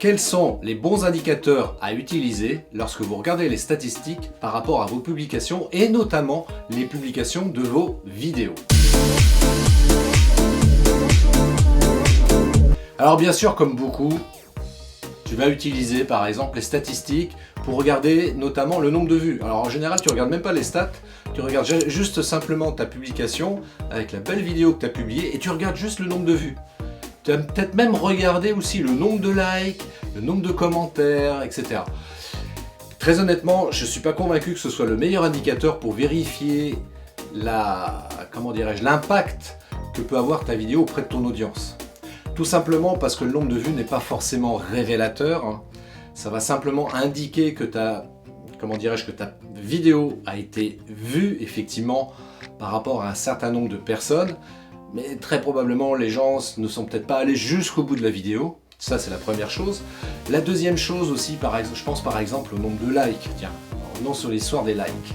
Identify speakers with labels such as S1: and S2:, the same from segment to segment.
S1: quels sont les bons indicateurs à utiliser lorsque vous regardez les statistiques par rapport à vos publications et notamment les publications de vos vidéos. Alors bien sûr, comme beaucoup, tu vas utiliser par exemple les statistiques pour regarder notamment le nombre de vues. Alors en général, tu ne regardes même pas les stats, tu regardes juste simplement ta publication avec la belle vidéo que tu as publiée et tu regardes juste le nombre de vues. Tu vas peut-être même regarder aussi le nombre de likes, le nombre de commentaires, etc. Très honnêtement, je ne suis pas convaincu que ce soit le meilleur indicateur pour vérifier l'impact que peut avoir ta vidéo auprès de ton audience. Tout simplement parce que le nombre de vues n'est pas forcément révélateur. Ça va simplement indiquer que ta vidéo a été vue effectivement par rapport à un certain nombre de personnes. Mais très probablement, les gens ne sont peut-être pas allés jusqu'au bout de la vidéo. Ça, c'est la première chose. La deuxième chose aussi, je pense par exemple au nombre de likes. Tiens, revenons sur l'histoire des likes.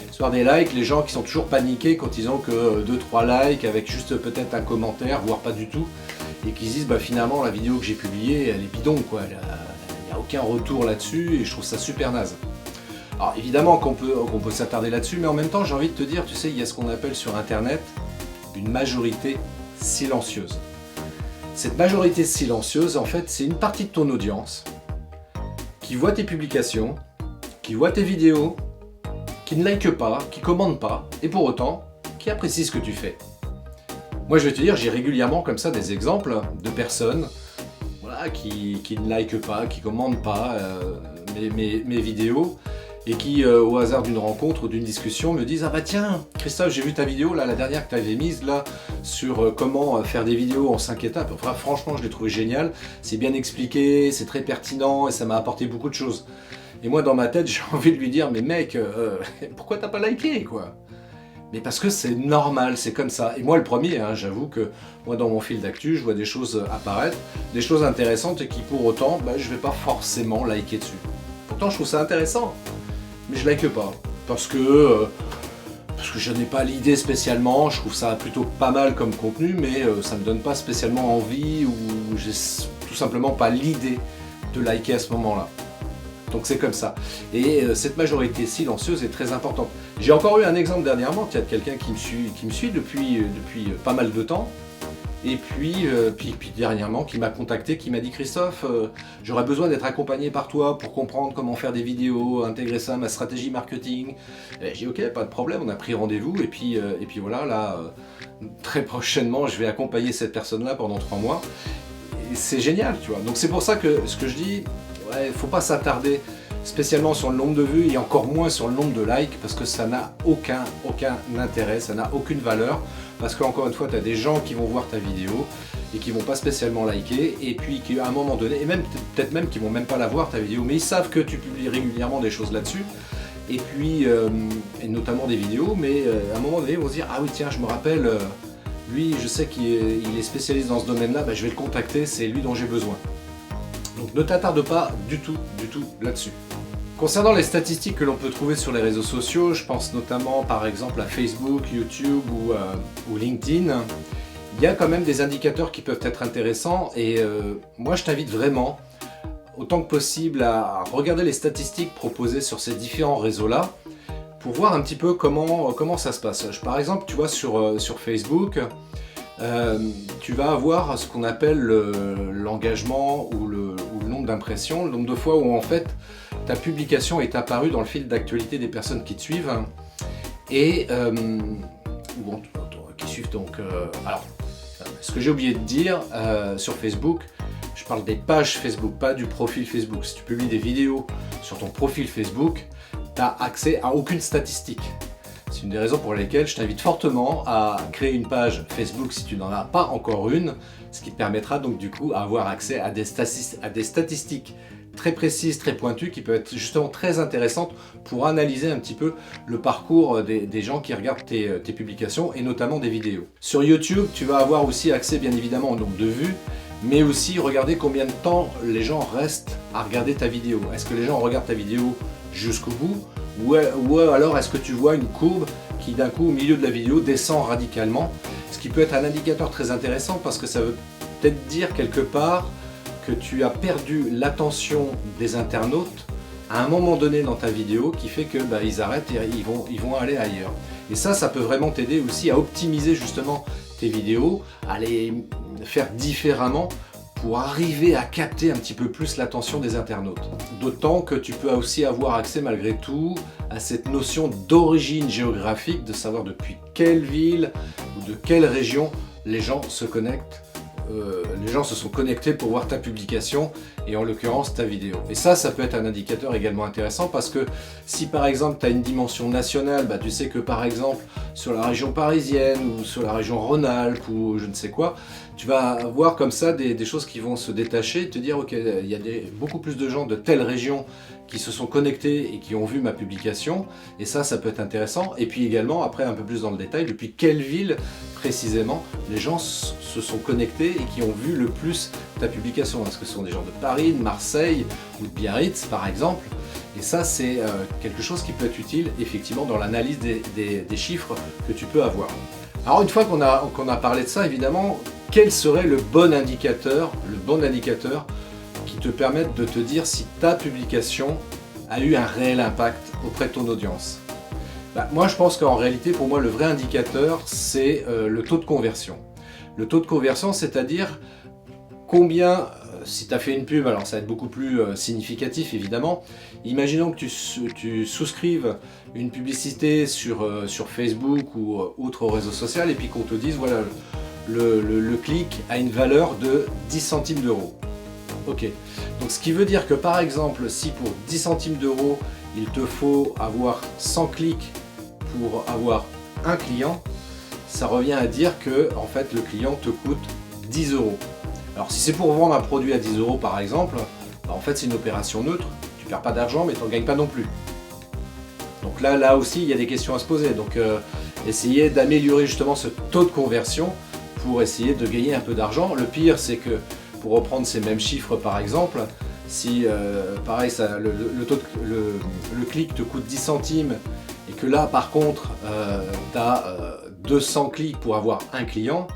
S1: L'histoire des likes, les gens qui sont toujours paniqués quand ils ont que 2-3 likes avec juste peut-être un commentaire, voire pas du tout. Et qui se disent, finalement, la vidéo que j'ai publiée, elle est bidon, quoi. Il n'y a aucun retour là-dessus et je trouve ça super naze. Alors évidemment qu'on peut s'attarder là-dessus, mais en même temps, j'ai envie de te dire, tu sais, il y a ce qu'on appelle sur Internet une majorité silencieuse. Cette majorité silencieuse, en fait, c'est une partie de ton audience qui voit tes publications, qui voit tes vidéos, qui ne like pas, qui commente pas, et pour autant, qui apprécie ce que tu fais. Moi, je vais te dire, j'ai régulièrement comme ça des exemples de personnes qui ne like pas, qui commentent pas mes vidéos, et qui, au hasard d'une rencontre ou d'une discussion, me disent « Ah bah tiens, Christophe, j'ai vu ta vidéo, là, la dernière que tu avais mise, là, sur comment faire des vidéos en 5 étapes. Enfin, franchement, je l'ai trouvé génial, c'est bien expliqué, c'est très pertinent, et ça m'a apporté beaucoup de choses. » Et moi, dans ma tête, j'ai envie de lui dire « Mais mec, pourquoi t'as pas liké, quoi ?» Mais parce que c'est normal, c'est comme ça. Et moi, le premier, j'avoue que moi, dans mon fil d'actu, je vois des choses apparaître, des choses intéressantes, et qui, pour autant, je ne vais pas forcément liker dessus. Pourtant, je trouve ça intéressant. Mais je like pas, parce que je n'ai pas l'idée spécialement, je trouve ça plutôt pas mal comme contenu, mais ça me donne pas spécialement envie, ou j'ai tout simplement pas l'idée de liker à ce moment-là. Donc c'est comme ça. Et cette majorité silencieuse est très importante. J'ai encore eu un exemple dernièrement, il y a quelqu'un qui me suit depuis pas mal de temps, et puis dernièrement qui m'a contacté, qui m'a dit « Christophe, j'aurais besoin d'être accompagné par toi pour comprendre comment faire des vidéos, intégrer ça à ma stratégie marketing. » J'ai dit « Ok, pas de problème, on a pris rendez-vous et puis voilà, là, très prochainement, je vais accompagner cette personne-là pendant 3 mois. » Et c'est génial, tu vois. Donc c'est pour ça que ce que je dis, il ne faut pas s'attarder spécialement sur le nombre de vues et encore moins sur le nombre de likes parce que ça n'a aucun intérêt, ça n'a aucune valeur parce qu'encore une fois tu as des gens qui vont voir ta vidéo et qui vont pas spécialement liker et puis qu'à un moment donné, et même peut-être même qu'ils vont même pas la voir ta vidéo, mais ils savent que tu publies régulièrement des choses là-dessus et puis et notamment des vidéos, mais à un moment donné ils vont se dire « Ah oui tiens, je me rappelle, lui je sais qu'il est spécialiste dans ce domaine-là, je vais le contacter, c'est lui dont j'ai besoin. » Donc ne t'attarde pas du tout là-dessus. Concernant les statistiques que l'on peut trouver sur les réseaux sociaux, je pense notamment par exemple à Facebook, YouTube ou LinkedIn, il y a quand même des indicateurs qui peuvent être intéressants et moi je t'invite vraiment autant que possible à regarder les statistiques proposées sur ces différents réseaux-là pour voir un petit peu comment ça se passe. Par exemple, tu vois sur Facebook, tu vas avoir ce qu'on appelle l'engagement ou le nombre d'impressions, le nombre de fois où en fait ta publication est apparue dans le fil d'actualité des personnes qui te suivent et qui suivent donc. Alors, ce que j'ai oublié de dire sur Facebook, je parle des pages Facebook, pas du profil Facebook. Si tu publies des vidéos sur ton profil Facebook, tu n'as accès à aucune statistique. C'est une des raisons pour lesquelles je t'invite fortement à créer une page Facebook si tu n'en as pas encore une, ce qui te permettra donc du coup d'avoir accès à des statistiques très précises, très pointues, qui peuvent être justement très intéressantes pour analyser un petit peu le parcours des gens qui regardent tes publications et notamment des vidéos. Sur YouTube, tu vas avoir aussi accès bien évidemment au nombre de vues, mais aussi regarder combien de temps les gens restent à regarder ta vidéo. Est-ce que les gens regardent ta vidéo jusqu'au bout ou alors est-ce que tu vois une courbe qui d'un coup au milieu de la vidéo descend radicalement, ce qui peut être un indicateur très intéressant parce que ça veut peut-être dire quelque part que tu as perdu l'attention des internautes à un moment donné dans ta vidéo qui fait que ils arrêtent et ils vont aller ailleurs. Et ça peut vraiment t'aider aussi à optimiser justement tes vidéos, à les faire différemment pour arriver à capter un petit peu plus l'attention des internautes. D'autant que tu peux aussi avoir accès malgré tout à cette notion d'origine géographique, de savoir depuis quelle ville ou de quelle région les gens se connectent. Les gens se sont connectés pour voir ta publication et en l'occurrence ta vidéo. Et ça peut être un indicateur également intéressant parce que si par exemple tu as une dimension nationale, tu sais que par exemple sur la région parisienne ou sur la région Rhône-Alpes ou je ne sais quoi, tu vas voir comme ça des choses qui vont se détacher et te dire ok, il y a beaucoup plus de gens de telle région qui se sont connectés et qui ont vu ma publication et ça peut être intéressant. Et puis également après un peu plus dans le détail, depuis quelle ville précisément les gens se sont connectés et qui ont vu le plus ta publication. Est-ce que ce sont des gens de Paris, de Marseille ou de Biarritz par exemple? Et ça c'est quelque chose qui peut être utile effectivement dans l'analyse des chiffres que tu peux avoir. Alors une fois qu'on a parlé de ça, évidemment, quel serait le bon indicateur qui te permette de te dire si ta publication a eu un réel impact auprès de ton audience? Moi je pense qu'en réalité pour moi le vrai indicateur c'est le taux de conversion. Le taux de conversion, c'est-à-dire combien, si tu as fait une pub, alors ça va être beaucoup plus significatif évidemment. Imaginons que tu souscrives une publicité sur Facebook ou autre réseau social et puis qu'on te dise voilà le clic a une valeur de 10 centimes d'euros. Ok, donc ce qui veut dire que par exemple si pour 10 centimes d'euros il te faut avoir 100 clics pour avoir un client, ça revient à dire que en fait le client te coûte 10 euros. Alors si c'est pour vendre un produit à 10 euros par exemple, en fait c'est une opération neutre, tu perds pas d'argent mais tu n'en gagnes pas non plus. Donc là aussi il y a des questions à se poser, donc essayer d'améliorer justement ce taux de conversion pour essayer de gagner un peu d'argent. Le pire c'est que pour reprendre ces mêmes chiffres par exemple, si pareil le clic te coûte 10 centimes et que là par contre tu as 200 clics pour avoir un client,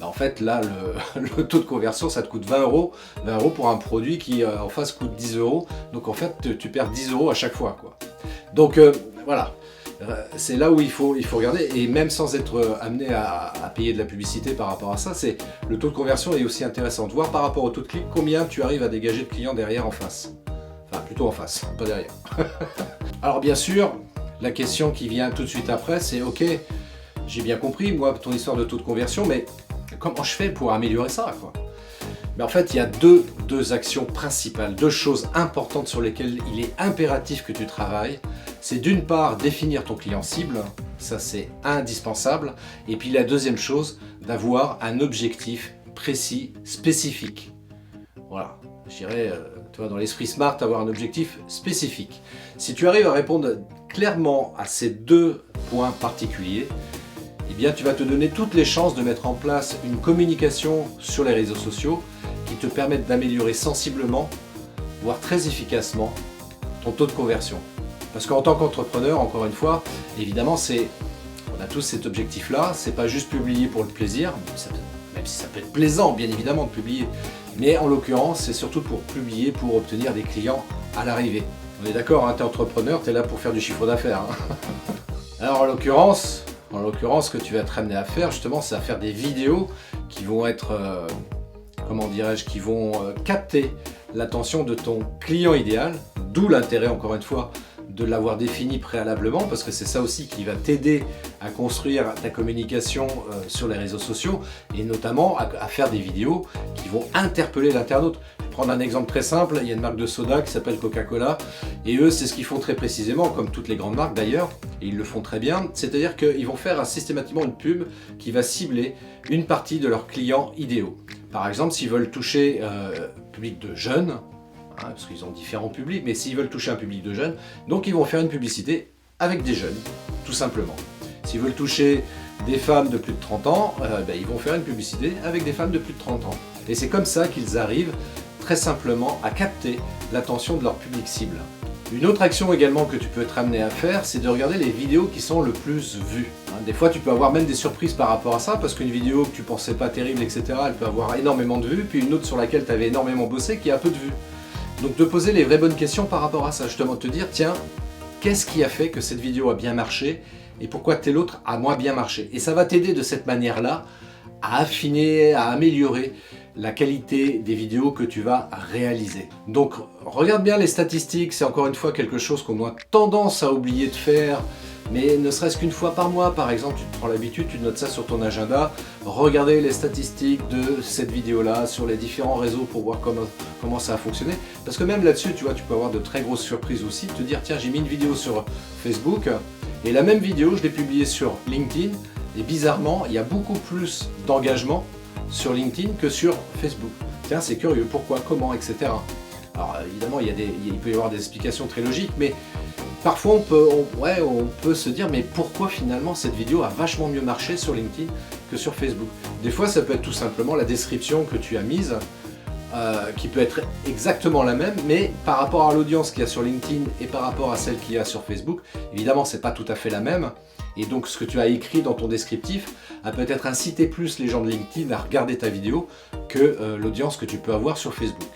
S1: en fait là le taux de conversion ça te coûte 20 euros pour un produit qui en face coûte 10 euros, donc en fait tu perds 10 euros à chaque fois quoi. Donc voilà, c'est là où il faut regarder, et même sans être amené à payer de la publicité par rapport à ça, c'est le taux de conversion est aussi intéressant de voir par rapport au taux de clic combien tu arrives à dégager de clients derrière en face, enfin plutôt en face, pas derrière. Alors bien sûr la question qui vient tout de suite après c'est ok, j'ai bien compris moi ton histoire de taux de conversion, mais comment je fais pour améliorer ça quoi? Mais en fait il y a deux actions principales, deux choses importantes sur lesquelles il est impératif que tu travailles. C'est d'une part définir ton client cible, ça c'est indispensable, et puis la deuxième chose, d'avoir un objectif précis, spécifique. Voilà, je dirais, tu vois, dans l'esprit SMART, avoir un objectif spécifique. Si tu arrives à répondre clairement à ces deux points particuliers, eh bien tu vas te donner toutes les chances de mettre en place une communication sur les réseaux sociaux qui te permettent d'améliorer sensiblement, voire très efficacement, ton taux de conversion. Parce qu'en tant qu'entrepreneur, encore une fois, évidemment, on a tous cet objectif-là, c'est pas juste publier pour le plaisir, même si ça peut être plaisant, bien évidemment, de publier, mais en l'occurrence, c'est surtout pour publier, pour obtenir des clients à l'arrivée. On est d'accord, hein, tu es entrepreneur, tu es là pour faire du chiffre d'affaires. Hein. Alors en l'occurrence, ce que tu vas être amené à faire, justement, c'est à faire des vidéos qui vont être, comment dirais-je, qui vont capter l'attention de ton client idéal, d'où l'intérêt, encore une fois, de l'avoir défini préalablement, parce que c'est ça aussi qui va t'aider à construire ta communication sur les réseaux sociaux, et notamment à faire des vidéos qui vont interpeller l'internaute. Je vais prendre un exemple très simple, il y a une marque de soda qui s'appelle Coca-Cola, et eux c'est ce qu'ils font très précisément, comme toutes les grandes marques d'ailleurs, et ils le font très bien, c'est-à-dire qu'ils vont faire systématiquement une pub qui va cibler une partie de leurs clients idéaux. Par exemple, s'ils veulent toucher public de jeunes, parce qu'ils ont différents publics, mais s'ils veulent toucher un public de jeunes, donc ils vont faire une publicité avec des jeunes, tout simplement. S'ils veulent toucher des femmes de plus de 30 ans, ils vont faire une publicité avec des femmes de plus de 30 ans. Et c'est comme ça qu'ils arrivent très simplement à capter l'attention de leur public cible. Une autre action également que tu peux être amené à faire, c'est de regarder les vidéos qui sont le plus vues. Des fois, tu peux avoir même des surprises par rapport à ça, parce qu'une vidéo que tu pensais pas terrible, etc., elle peut avoir énormément de vues, puis une autre sur laquelle tu avais énormément bossé qui a peu de vues. Donc de poser les vraies bonnes questions par rapport à ça, justement de te dire, tiens, qu'est-ce qui a fait que cette vidéo a bien marché, et pourquoi telle autre a moins bien marché. Et ça va t'aider de cette manière-là à affiner, à améliorer la qualité des vidéos que tu vas réaliser. Donc regarde bien les statistiques, c'est encore une fois quelque chose qu'on a tendance à oublier de faire, mais ne serait-ce qu'une fois par mois, par exemple, tu te prends l'habitude, tu notes ça sur ton agenda, regardez les statistiques de cette vidéo-là sur les différents réseaux pour voir comment ça a fonctionné. Parce que même là-dessus, tu vois, tu peux avoir de très grosses surprises aussi, te dire, tiens, j'ai mis une vidéo sur Facebook, et la même vidéo, je l'ai publiée sur LinkedIn, et bizarrement, il y a beaucoup plus d'engagement sur LinkedIn que sur Facebook. Tiens, c'est curieux, pourquoi, comment, etc. Alors évidemment, il peut y avoir des explications très logiques, mais parfois on peut se dire, mais pourquoi finalement cette vidéo a vachement mieux marché sur LinkedIn que sur Facebook? Des fois, ça peut être tout simplement la description que tu as mise, qui peut être exactement la même, mais par rapport à l'audience qu'il y a sur LinkedIn et par rapport à celle qu'il y a sur Facebook, évidemment, c'est pas tout à fait la même. Et donc ce que tu as écrit dans ton descriptif a peut-être incité plus les gens de LinkedIn à regarder ta vidéo que l'audience que tu peux avoir sur Facebook.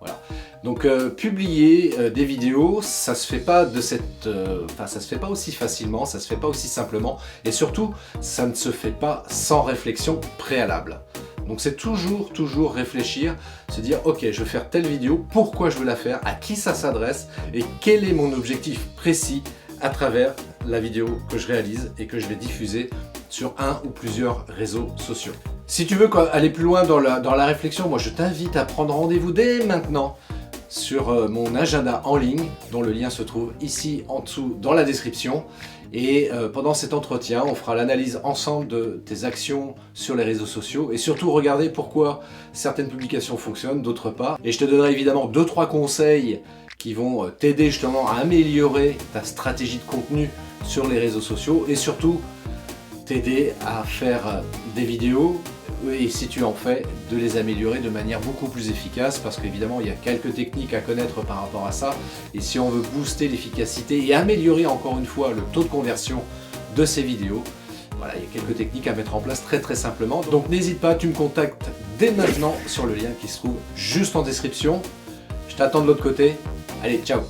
S1: Voilà. Donc publier des vidéos, ça se fait pas ça se fait pas aussi facilement, ça se fait pas aussi simplement, et surtout, ça ne se fait pas sans réflexion préalable. Donc c'est toujours réfléchir, se dire ok, je veux faire telle vidéo, pourquoi je veux la faire, à qui ça s'adresse et quel est mon objectif précis à travers la vidéo que je réalise et que je vais diffuser sur un ou plusieurs réseaux sociaux. Si tu veux aller plus loin dans la réflexion, moi je t'invite à prendre rendez-vous dès maintenant sur mon agenda en ligne, dont le lien se trouve ici en dessous dans la description. Et pendant cet entretien, on fera l'analyse ensemble de tes actions sur les réseaux sociaux et surtout regarder pourquoi certaines publications fonctionnent, d'autres pas. Et je te donnerai évidemment 2-3 conseils qui vont t'aider justement à améliorer ta stratégie de contenu sur les réseaux sociaux et surtout t'aider à faire des vidéos et si tu en fais, de les améliorer de manière beaucoup plus efficace parce qu'évidemment il y a quelques techniques à connaître par rapport à ça et si on veut booster l'efficacité et améliorer encore une fois le taux de conversion de ces vidéos, voilà, il y a quelques techniques à mettre en place très simplement. Donc n'hésite pas, tu me contactes dès maintenant sur le lien qui se trouve juste en description. Je t'attends de l'autre côté. Allez, ciao!